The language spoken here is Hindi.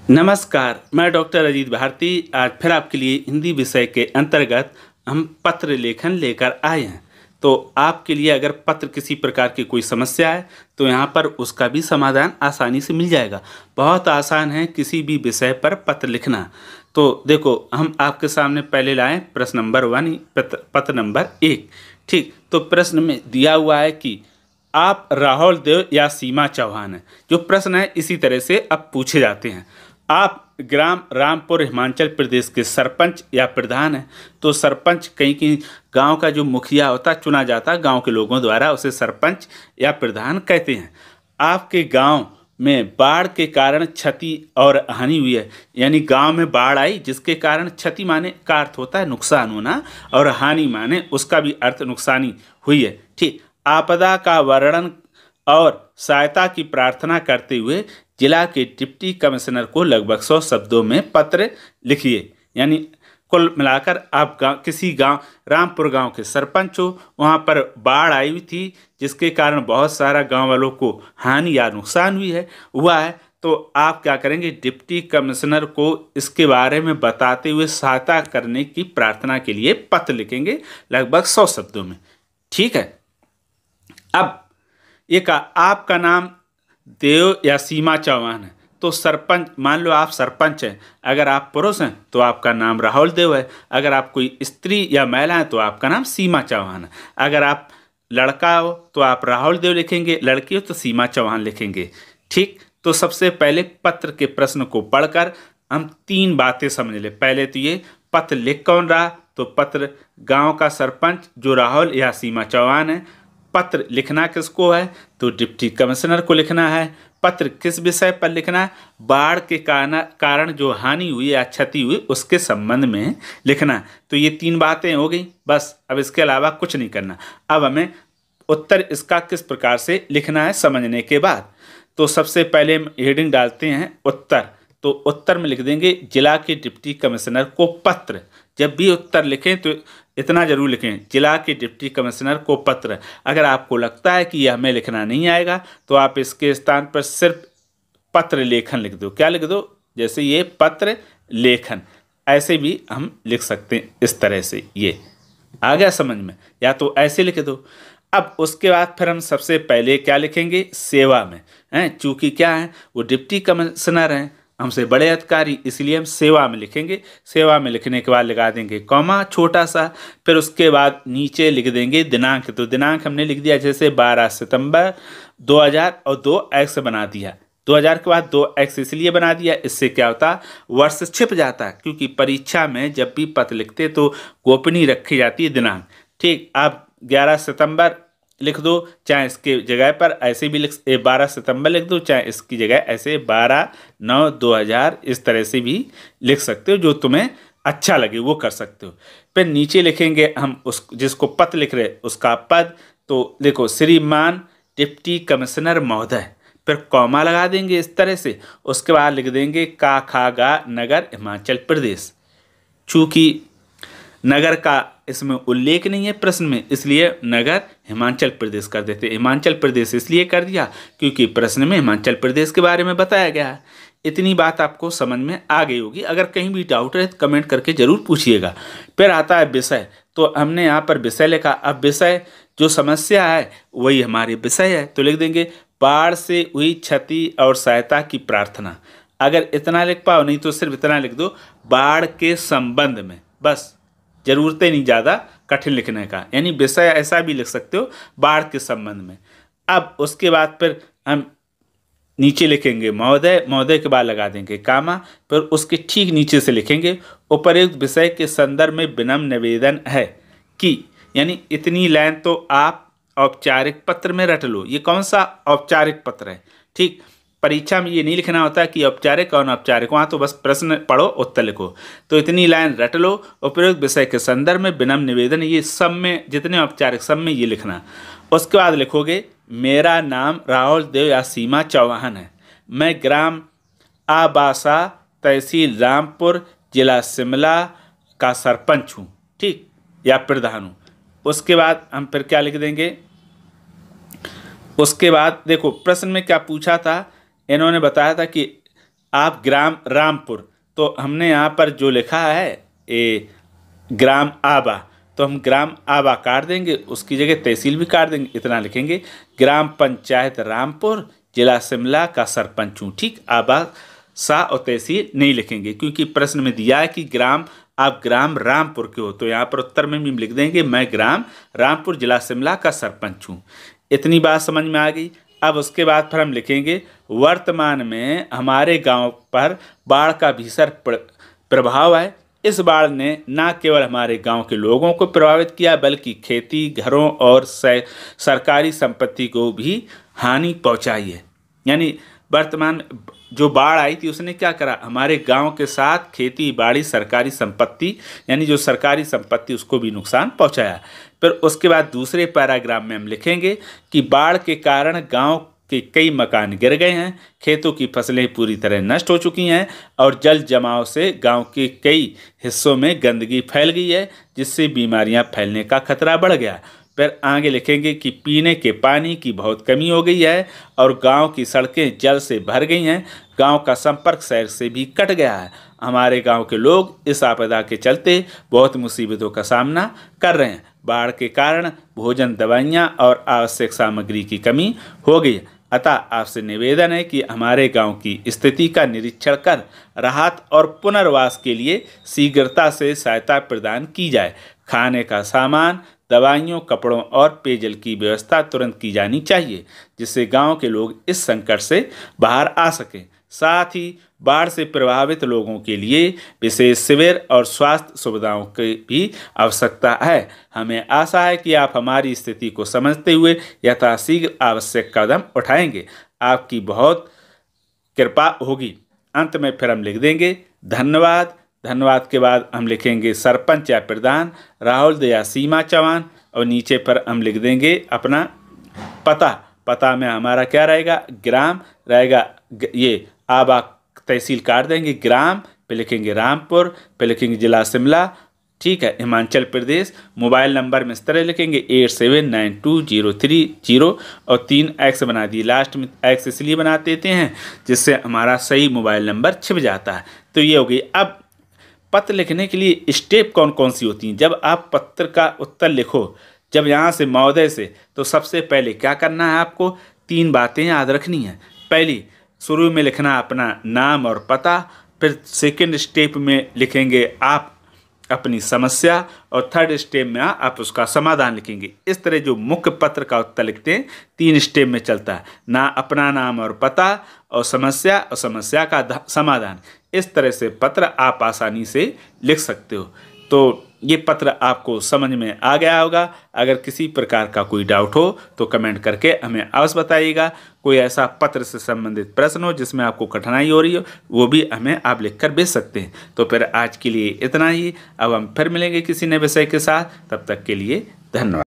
नमस्कार, मैं डॉक्टर अजीत भारती आज फिर आपके लिए हिंदी विषय के अंतर्गत हम पत्र लेखन लेकर आए हैं। तो आपके लिए अगर पत्र किसी प्रकार की कोई समस्या है तो यहाँ पर उसका भी समाधान आसानी से मिल जाएगा। बहुत आसान है किसी भी विषय पर पत्र लिखना। तो देखो, हम आपके सामने पहले लाए प्रश्न नंबर 1, पत्र नंबर 1। ठीक, तो प्रश्न में दिया हुआ है कि आप राहुल देव या सीमा चौहान हैं। जो प्रश्न है इसी तरह से अब पूछे जाते हैं। आप ग्राम रामपुर हिमाचल प्रदेश के सरपंच या प्रधान हैं। तो सरपंच कहीं कहीं गांव का जो मुखिया होता चुना जाता गांव के लोगों द्वारा, उसे सरपंच या प्रधान कहते हैं। आपके गांव में बाढ़ के कारण क्षति और हानि हुई है, यानी गांव में बाढ़ आई जिसके कारण क्षति माने का अर्थ होता है नुकसान होना, और हानि माने उसका भी अर्थ नुकसानी हुई है। ठीक, आपदा का वर्णन और सहायता की प्रार्थना करते हुए जिला के डिप्टी कमिश्नर को लगभग 100 शब्दों में पत्र लिखिए। यानी कुल मिलाकर आप किसी गांव रामपुर गांव के सरपंच हो, वहां पर बाढ़ आई हुई थी जिसके कारण बहुत सारा गांव वालों को हानि या नुकसान हुआ है। तो आप क्या करेंगे, डिप्टी कमिश्नर को इसके बारे में बताते हुए सहायता करने की प्रार्थना के लिए पत्र लिखेंगे लगभग 100 शब्दों में। ठीक है, अब ये का आपका नाम देव या सीमा चौहान है। तो सरपंच, मान लो आप सरपंच हैं, अगर आप पुरुष हैं तो आपका नाम राहुल देव है, अगर आप कोई स्त्री या महिला हैं तो आपका नाम सीमा चौहान है। अगर आप लड़का हो तो आप राहुल देव लिखेंगे, लड़की हो तो सीमा चौहान लिखेंगे। ठीक, तो सबसे पहले पत्र के प्रश्न को पढ़कर हम 3 बातें समझ ले। पहले तो ये पत्र लिख कौन रहा, तो पत्र गांव का सरपंच जो राहुल या सीमा चौहान है। पत्र लिखना किसको है, तो डिप्टी कमिश्नर को लिखना है। पत्र किस विषय पर लिखना है, बाढ़ के कारण जो हानि हुई या क्षति हुई उसके संबंध में लिखना है। तो ये 3 बातें हो गई बस, अब इसके अलावा कुछ नहीं करना। अब हमें उत्तर इसका किस प्रकार से लिखना है समझने के बाद, तो सबसे पहले हम हेडिंग डालते हैं उत्तर। तो उत्तर में लिख देंगे जिला के डिप्टी कमिश्नर को पत्र। जब भी उत्तर लिखें तो इतना जरूर लिखें, जिला के डिप्टी कमिश्नर को पत्र। अगर आपको लगता है कि यह हमें लिखना नहीं आएगा तो आप इसके स्थान पर सिर्फ पत्र लेखन लिख दो। क्या लिख दो, जैसे ये पत्र लेखन, ऐसे भी हम लिख सकते हैं इस तरह से। ये आ गया समझ में, या तो ऐसे लिख दो। अब उसके बाद फिर हम सबसे पहले क्या लिखेंगे, सेवा में हैं, चूंकि क्या है वो डिप्टी कमिश्नर हैं, हमसे बड़े अधिकारी, इसलिए हम सेवा में लिखेंगे। सेवा में लिखने के बाद लगा देंगे कॉमा छोटा सा, फिर उसके बाद नीचे लिख देंगे दिनांक। तो दिनांक हमने लिख दिया जैसे 12 सितंबर 2000 और 2x बना दिया। 2000 के बाद 2x इसलिए बना दिया, इससे क्या होता वर्ष छिप जाता है, क्योंकि परीक्षा में जब भी पत्र लिखते तो गोपनीय रखी जाती है दिनांक। ठीक, आप 11 सितंबर लिख दो, चाहे इसके जगह पर ऐसे भी 12 सितंबर लिख दो, चाहे इसकी जगह ऐसे 12/9/2000 इस तरह से भी लिख सकते हो, जो तुम्हें अच्छा लगे वो कर सकते हो। फिर नीचे लिखेंगे हम उस जिसको पत्र लिख रहे उसका पद। तो देखो श्रीमान डिप्टी कमिश्नर महोदय, फिर कॉमा लगा देंगे इस तरह से। उसके बाद लिख देंगे काखागा नगर हिमाचल प्रदेश। चूँकि नगर का इसमें उल्लेख नहीं है प्रश्न में, इसलिए नगर हिमाचल प्रदेश कर देते। हिमाचल प्रदेश इसलिए कर दिया क्योंकि प्रश्न में हिमाचल प्रदेश के बारे में बताया गया है। इतनी बात आपको समझ में आ गई होगी। अगर कहीं भी डाउट है तो कमेंट करके जरूर पूछिएगा। फिर आता है विषय, तो हमने यहाँ पर विषय लिखा। अब विषय जो समस्या है वही हमारी विषय है, तो लिख देंगे बाढ़ से हुई क्षति और सहायता की प्रार्थना। अगर इतना लिख पाओ, नहीं तो सिर्फ इतना लिख दो बाढ़ के संबंध में, बस, जरूरत नहीं ज़्यादा कठिन लिखने का। यानी विषय ऐसा भी लिख सकते हो बाढ़ के संबंध में। अब उसके बाद फिर हम नीचे लिखेंगे महोदय, महोदय के बाद लगा देंगे कामा, फिर उसके ठीक नीचे से लिखेंगे उपयुक्त विषय के संदर्भ में विनम्र निवेदन है कि, यानी इतनी लाइन तो आप औपचारिक पत्र में रट लो। ये कौन सा औपचारिक पत्र है। ठीक, परीक्षा में ये नहीं लिखना होता कि औपचारिक और अनौपचारिक, वहाँ तो बस प्रश्न पढ़ो उत्तर लिखो। तो इतनी लाइन रट लो, उपयुक्त विषय के संदर्भ में विनम्र निवेदन, ये सब में जितने औपचारिक सब में ये लिखना। उसके बाद लिखोगे मेरा नाम राहुल देव या सीमा चौहान है, मैं ग्राम आबासा तहसील रामपुर जिला शिमला का सरपंच हूँ। ठीक, या प्रधान हूँ। उसके बाद हम फिर क्या लिख देंगे, उसके बाद देखो प्रश्न में क्या पूछा था, इन्होंने बताया था कि आप ग्राम रामपुर, तो हमने यहाँ पर जो लिखा है ग्राम आबा, तो हम ग्राम आबा काट देंगे, उसकी जगह तहसील भी काट देंगे, इतना लिखेंगे। ग्राम पंचायत रामपुर, जिला शिमला का सरपंच हूँ। ठीक, आबा सा और तहसील नहीं लिखेंगे, क्योंकि प्रश्न में दिया है कि आप ग्राम रामपुर के हो, तो यहाँ पर उत्तर में भी लिख देंगे मैं ग्राम रामपुर, जिला शिमला का सरपंच हूँ। इतनी बात समझ में आ गई। अब उसके बाद फिर हम लिखेंगे वर्तमान में हमारे गांव पर बाढ़ का भीषण प्रभाव है। इस बाढ़ ने न केवल हमारे गांव के लोगों को प्रभावित किया, बल्कि खेती, घरों और सरकारी संपत्ति को भी हानि पहुंचाई है। यानी वर्तमान जो बाढ़ आई थी उसने क्या करा, हमारे गांव के साथ खेती बाड़ी, सरकारी संपत्ति, यानी जो सरकारी संपत्ति उसको भी नुकसान पहुंचाया। फिर उसके बाद दूसरे पैराग्राफ में हम लिखेंगे कि बाढ़ के कारण गांव के कई मकान गिर गए हैं, खेतों की फसलें पूरी तरह नष्ट हो चुकी हैं और जल जमाव से गांव के कई हिस्सों में गंदगी फैल गई है, जिससे बीमारियां फैलने का खतरा बढ़ गया। फिर आगे लिखेंगे कि पीने के पानी की बहुत कमी हो गई है और गांव की सड़कें जल से भर गई हैं, गांव का संपर्क शहर से भी कट गया है। हमारे गांव के लोग इस आपदा के चलते बहुत मुसीबतों का सामना कर रहे हैं। बाढ़ के कारण भोजन, दवाइयाँ और आवश्यक सामग्री की कमी हो गई है। अतः आपसे निवेदन है कि हमारे गांव की स्थिति का निरीक्षण कर राहत और पुनर्वास के लिए शीघ्रता से सहायता प्रदान की जाए। खाने का सामान, दवाइयों, कपड़ों और पेयजल की व्यवस्था तुरंत की जानी चाहिए, जिससे गांव के लोग इस संकट से बाहर आ सकें। साथ ही बाढ़ से प्रभावित लोगों के लिए विशेष शिविर और स्वास्थ्य सुविधाओं की भी आवश्यकता है। हमें आशा है कि आप हमारी स्थिति को समझते हुए यथाशीघ्र आवश्यक कदम उठाएंगे। आपकी बहुत कृपा होगी। अंत में फिर हम लिख देंगे धन्यवाद। धन्यवाद के बाद हम लिखेंगे सरपंच या प्रधान राहुल दया सीमा चौहान, और नीचे पर हम लिख देंगे अपना पता में हमारा क्या रहेगा, ग्राम रहेगा, ये आबा तहसील काट देंगे, ग्राम पे लिखेंगे रामपुर, पे लिखेंगे जिला शिमला, ठीक है, हिमाचल प्रदेश। मोबाइल नंबर में इस तरह लिखेंगे 879203 और 3 X बना दिए, लास्ट में X इसलिए बना देते हैं जिससे हमारा सही मोबाइल नंबर छिप जाता है। तो ये हो गई। अब पत्र लिखने के लिए स्टेप कौन कौन सी होती हैं। जब आप पत्र का उत्तर लिखो, जब यहाँ से महोदय से, तो सबसे पहले क्या करना है, आपको 3 बातें याद रखनी है। पहली, शुरू में लिखना अपना नाम और पता, फिर सेकंड स्टेप में लिखेंगे आप अपनी समस्या, और थर्ड स्टेप में आप उसका समाधान लिखेंगे। इस तरह जो मुख्य पत्र का उत्तर लिखते हैं 3 स्टेप में चलता है, ना अपना नाम और पता, और समस्या का समाधान। इस तरह से पत्र आप आसानी से लिख सकते हो। तो ये पत्र आपको समझ में आ गया होगा। अगर किसी प्रकार का कोई डाउट हो तो कमेंट करके हमें अवश्य बताइएगा। कोई ऐसा पत्र से संबंधित प्रश्न हो जिसमें आपको कठिनाई हो रही हो, वो भी हमें आप लिखकर भेज सकते हैं। तो फिर आज के लिए इतना ही। अब हम फिर मिलेंगे किसी नए विषय के साथ। तब तक के लिए धन्यवाद।